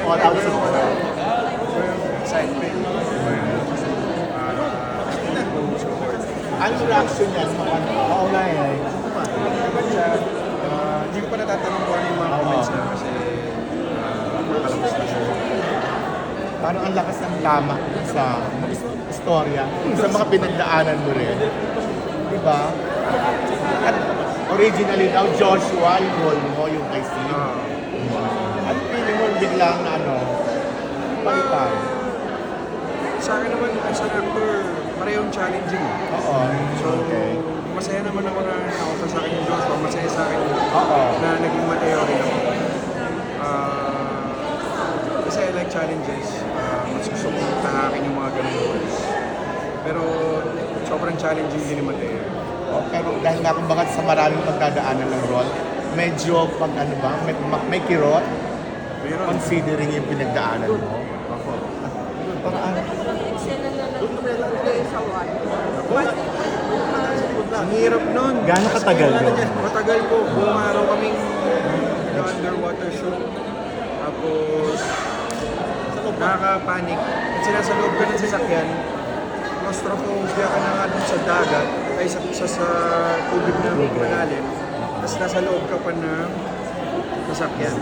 All out support. Excitement. Anong reaction niya sa mga Oo nga eh. Naman siya, hindi ko pa natatanong kung ano yung mga comments na kasi nakalabas na siya. parang ang lakas ng tama sa istorya, sa mga pinagdaanan mo rin. Diba? At originally daw, Joshua, yung role mo, yung kay Steve. At feeling mo biglang na palitan. Sa akin naman, as an actor, parehong challenging. Oo. So, masaya naman ako na nakaupa sa akin yung Joshua. Masaya sa akin Oo. na naging Mateo rin ako. Kasi I like challenges. Mas gusto kong tahakin yung mga ganun roles. Pero sobrang challenging din ni Mateo. Pero dahil nga kumbaga sa maraming pagdadaanan ng role, medyo pag may kirot, Meron. considering yung pinagdaanan mo. Ako. Parang Ang hirap nun. Gaano katagal yun? Matagal po. Buong araw kaming underwater shoot. Tapos, nakaka-panic. Kasi nasa loob ka ng sasakyan, claustrophobia ka na nga dun sa dagat, ay sa tubig na malalim. Tapos nasa loob ka pa ng sasakyan.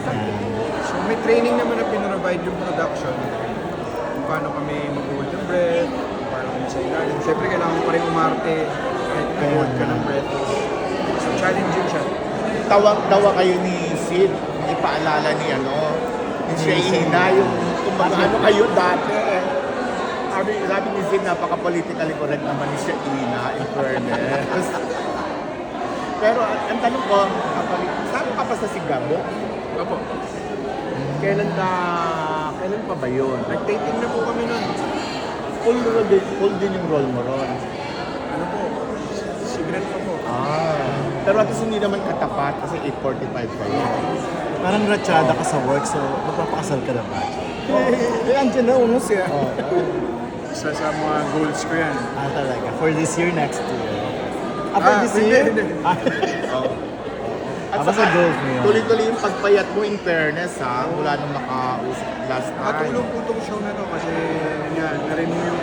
So may training naman na pinrovide yung production. Kung paano kami mag-hold ng breath, kung paano kami sa ilalim. Siyempre kailangan mo pa rin umarte kahit mag-hold ka ng breath. So challenging siya. tawang-tawa kayo ni Sid, ipaalala ni ni Sheina, yung kumbaga kayo dati. Sabi ni Sid, napaka-politically correct naman ni Sheina, in fairness. Pero ang tanong ko, saan ka pa sa Sigabo? Opo. Kailan pa ba yun? Nag-dating na po kami nun. Full din yung role mo ron. Ano po? Secret pa po. Pero at least hindi naman katapat kasi 8:45 pa yun. Parang ratsyada ka sa work, so magpapakasal ka na ba? Andiyan na unos siya. Isa sa mga goals ko yan. Talaga. For this year, next year. For this year? At Basta goals mo yun. tuloy-tuloy yung pagpayat mo in fairness mula nung makausap last time. Katulong po itong show na to kasi yan, na-renew yung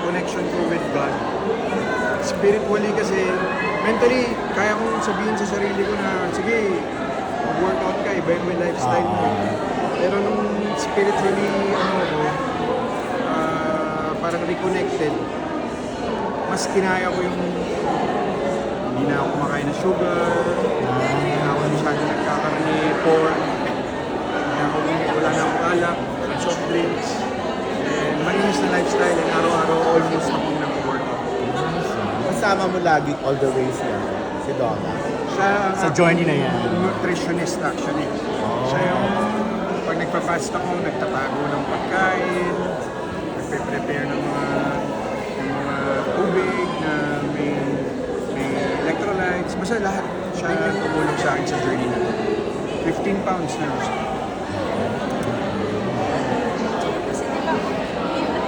connection ko with God. Spiritually kasi, mentally, kaya kong sabihin sa sarili ko na, sige, mag-workout ka, iba yung lifestyle mo. Pero nung spiritually, parang reconnected, mas kinaya ko yung hindi na ako kumakain ng sugar, hindi na ako masyadong nagkakarni pork, wala na akong alak, walang soft drinks, and malinis na lifestyle, and araw-araw almost akong nag-workout. Kasama mo lagi all the way si Donna. Siya ang Sa journey na yan. nutritionist actually. Siya yung pag nagpa-fast ako, nagtatago ng pagkain, nagpe-prepare ng mga tubig na may electrolytes. Basta lahat siya tumulong sa akin sa journey na 15 pounds na siya. Kasi diba,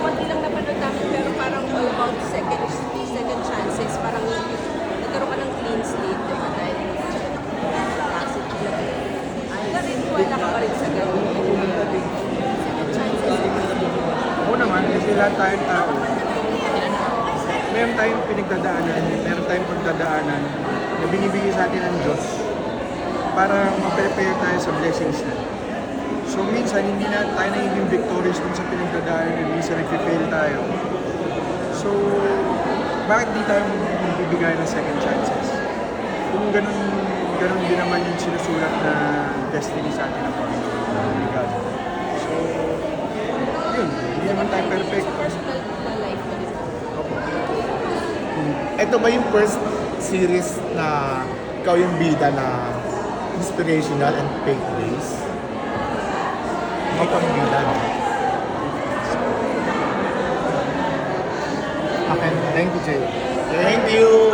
konti lang napanood namin pero parang all about second chances. Parang nagkaroon ka ng clean slate, diba? Dahil acid blood. Wala rin, wala ka pa rin sa gano'n. Second chances. Oo naman, kasi lahat tayong tao, meron tayong pinagdadaanan, meron tayong pagdadaanan na binibigay sa atin ng Diyos para ma-prepare tayo sa blessings na. So minsan, hindi na tayo nagiging victorious dun sa pinagdadaanan na minsan nag-fail tayo. So, bakit di tayo magbibigay ng second chances? Kung ganun din naman yung sinusulat na destiny sa atin ng Panginoon. God. So, yun, hindi naman tayo perfect. Personal na life mo din. Opo. Ito ba yung first series na ikaw yung bida na inspirational and faith-based? Ikaw yung bida, no? Okay, thank you, Jay. Thank you!